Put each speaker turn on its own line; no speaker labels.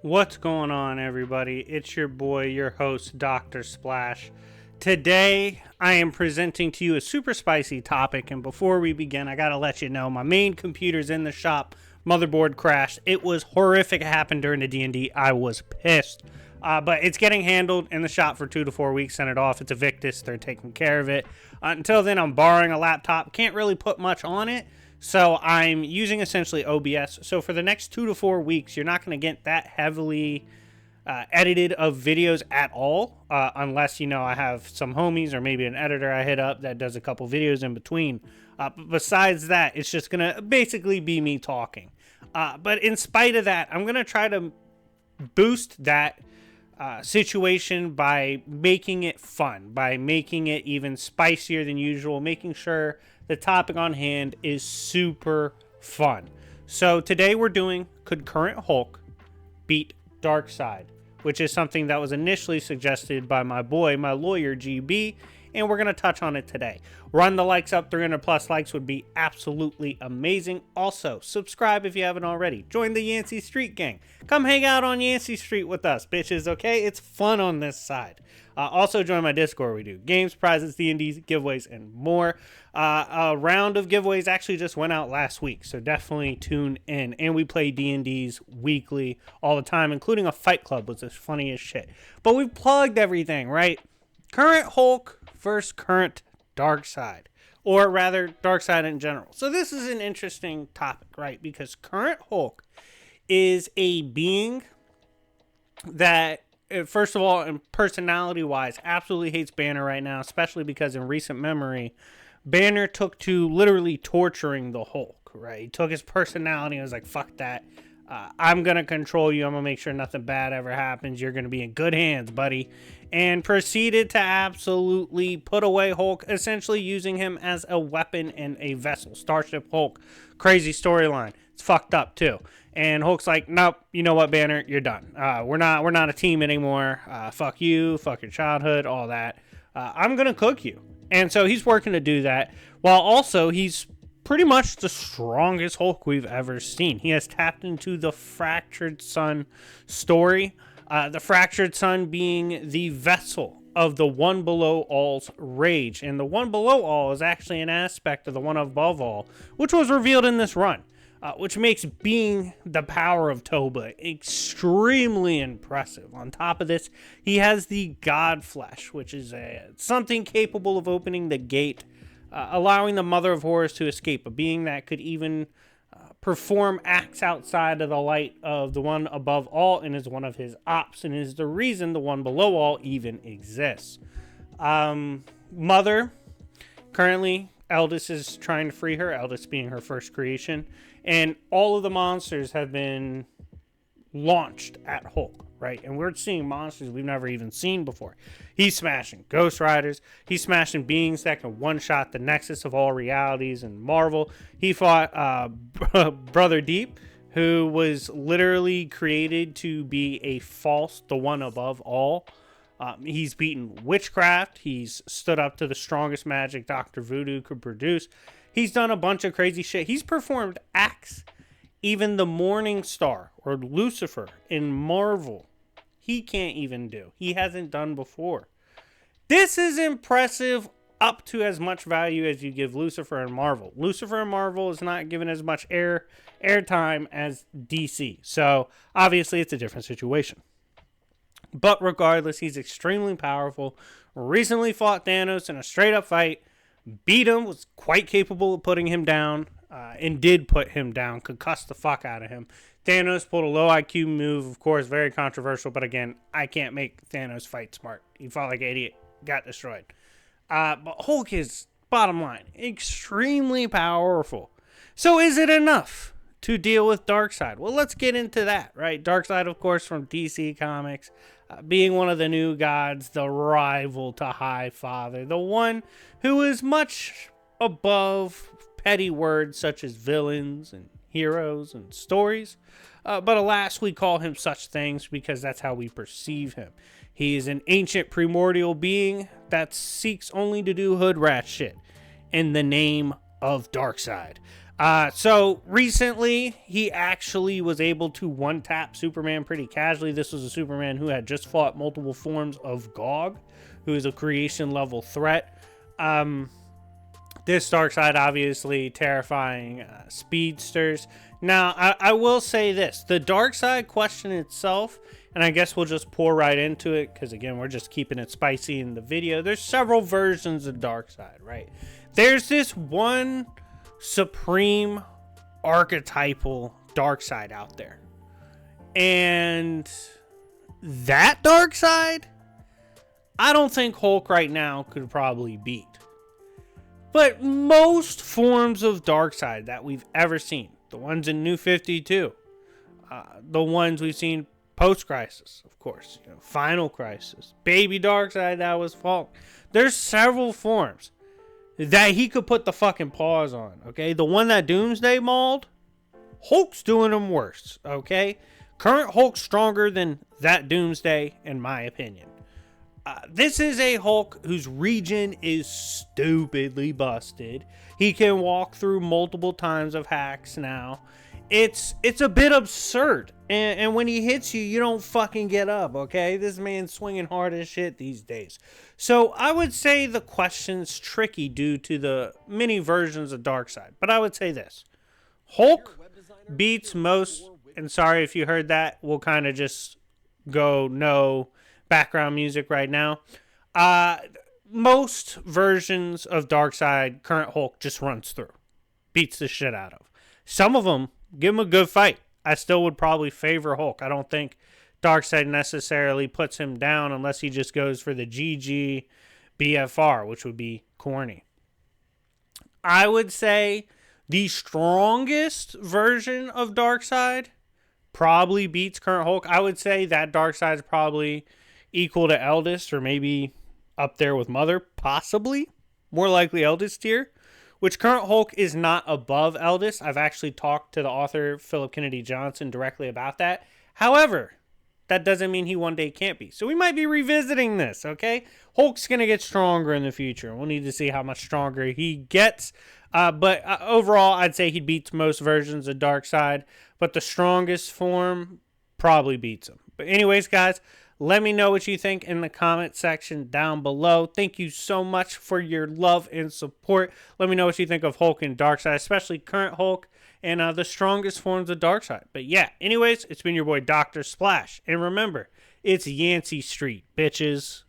What's going on, everybody? It's your boy, your host, Dr. Splash. Today, I am presenting to you a super spicy topic, and before we begin, I gotta let you know, my main computer's in the shop, motherboard crashed. It was horrific. It happened during the D&D. I was pissed. But it's getting handled in the shop for 2 to 4 weeks, sent it off. It's a Victus. They're taking care of it. Until then, I'm borrowing a laptop. Can't really put much on it. So I'm using essentially OBS. So for the next 2 to 4 weeks, you're not going to get that heavily edited of videos at all. Unless, I have some homies or maybe an editor I hit up that does a couple videos in between. But besides that, it's just going to basically be me talking. But in spite of that, I'm going to try to boost that situation by making it fun, by making it even spicier than usual, making sure the topic on hand is super fun. So today we're doing Concurrent Hulk beat Darkseid, which is something that was initially suggested by my boy, my lawyer, GB, and we're going to touch on it today. Run the likes up. 300 plus likes would be absolutely amazing. Also, subscribe if you haven't already. Join the Yancey Street gang. Come hang out on Yancey Street with us, bitches, okay? It's fun on this side. Also, join my Discord. We do games, prizes, D&Ds, giveaways, and more. A round of giveaways actually just went out last week, so definitely tune in. And we play D&Ds weekly all the time, including a fight club, which is funny as shit. But we've plugged everything, right? Current Hulk versus current Darkseid, or rather Darkseid in general. So this is an interesting topic, right? Because current Hulk is a being that, first of all, and personality-wise, absolutely hates Banner right now, especially because in recent memory, Banner took to literally torturing the Hulk, right? He took his personality and was like, fuck that. I'm going to control you. I'm going to make sure nothing bad ever happens. You're going to be in good hands, buddy. And proceeded to absolutely put away Hulk, essentially using him as a weapon and a vessel. Starship Hulk. Crazy storyline. It's fucked up, too. And Hulk's like, nope, you know what, Banner? You're done. We're not a team anymore. Fuck you. Fuck your childhood. All that. I'm going to cook you. And so he's working to do that. While also he's pretty much the strongest Hulk we've ever seen. He has tapped into the Fractured Sun story. The Fractured Sun being the vessel of the One Below All's rage. And the One Below All is actually an aspect of the One Above All, which was revealed in this run. Which makes being the power of Toba extremely impressive. On top of this, he has the God Flesh, which is something capable of opening the gate, allowing the Mother of Horrors to escape, a being that could even perform acts outside of the light of the One Above All and is one of his ops and is the reason the One Below All even exists. Mother, currently, Eldest is trying to free her, Eldest being her first creation, and all of the monsters have been launched at Hulk, right? And we're seeing monsters we've never even seen before. He's smashing Ghost Riders. He's smashing beings that can one-shot the nexus of all realities in Marvel. He fought Brother Deep, who was literally created to be a false, the One Above All. He's beaten witchcraft. He's stood up to the strongest magic Dr. Voodoo could produce. He's done a bunch of crazy shit. He's performed acts even the Morning Star or Lucifer in Marvel, he can't even do. He hasn't done before. This is impressive up to as much value as you give Lucifer and Marvel. Lucifer and Marvel is not given as much airtime as DC. So obviously it's a different situation. But regardless, he's extremely powerful. Recently fought Thanos in a straight up fight. Beat him, was quite capable of putting him down, and did put him down, concussed the fuck out of him. Thanos pulled a low IQ move, of course, very controversial, but again, I can't make Thanos fight smart. He fought like an idiot, got destroyed. But Hulk is, bottom line, extremely powerful. So is it enough to deal with Darkseid? Well, let's get into that, right? Darkseid, of course, from DC Comics, being one of the new gods, the rival to High Father, the one who is much above petty words such as villains and heroes and stories. But alas, we call him such things because that's how we perceive him. He is an ancient primordial being that seeks only to do hood rat shit in the name of Darkseid. So recently, he actually was able to one-tap Superman pretty casually. This was a Superman who had just fought multiple forms of Gog, who is a creation-level threat. This Darkseid, obviously terrifying speedsters. Now, I will say this. The Darkseid question itself, and I guess we'll just pour right into it, because again, we're just keeping it spicy in the video. There's several versions of Darkseid, right? There's this one supreme archetypal Darkseid out there. And that Darkseid, I don't think Hulk right now could probably beat. But most forms of Darkseid that we've ever seen, the ones in New 52, the ones we've seen post-Crisis, of course, Final Crisis, Baby Darkseid that was Falk. There's several forms that he could put the fucking paws on, okay? The one that Doomsday mauled, Hulk's doing him worse, okay? Current Hulk's stronger than that Doomsday, in my opinion. This is a Hulk whose regen is stupidly busted. He can walk through multiple times of hacks now. It's a bit absurd. And when he hits you, you don't fucking get up, okay? This man's swinging hard as shit these days. So I would say the question's tricky due to the many versions of Darkseid. But I would say this. Hulk beats most, and sorry if you heard that, we'll kind of just go no background music right now. Most versions of Darkseid, current Hulk just runs through. Beats the shit out of. Some of them, give him a good fight. I still would probably favor Hulk. I don't think Darkseid necessarily puts him down unless he just goes for the GG BFR, which would be corny. I would say the strongest version of Darkseid probably beats current Hulk. I would say that Darkseid's probably equal to Eldest, or maybe up there with Mother, possibly. More likely Eldest tier, which current Hulk is not above Eldest. I've actually talked to the author, Philip Kennedy Johnson, directly about that. However, that doesn't mean he one day can't be. So we might be revisiting this, okay? Hulk's going to get stronger in the future. We'll need to see how much stronger he gets. But overall, I'd say he beats most versions of Darkseid. But the strongest form probably beats him. But anyways, guys, let me know what you think in the comment section down below. Thank you so much for your love and support. Let me know what you think of Hulk and Darkseid, especially current Hulk and the strongest forms of Darkseid. But yeah, anyways, it's been your boy Dr. Splash. And remember, it's Yancey Street, bitches.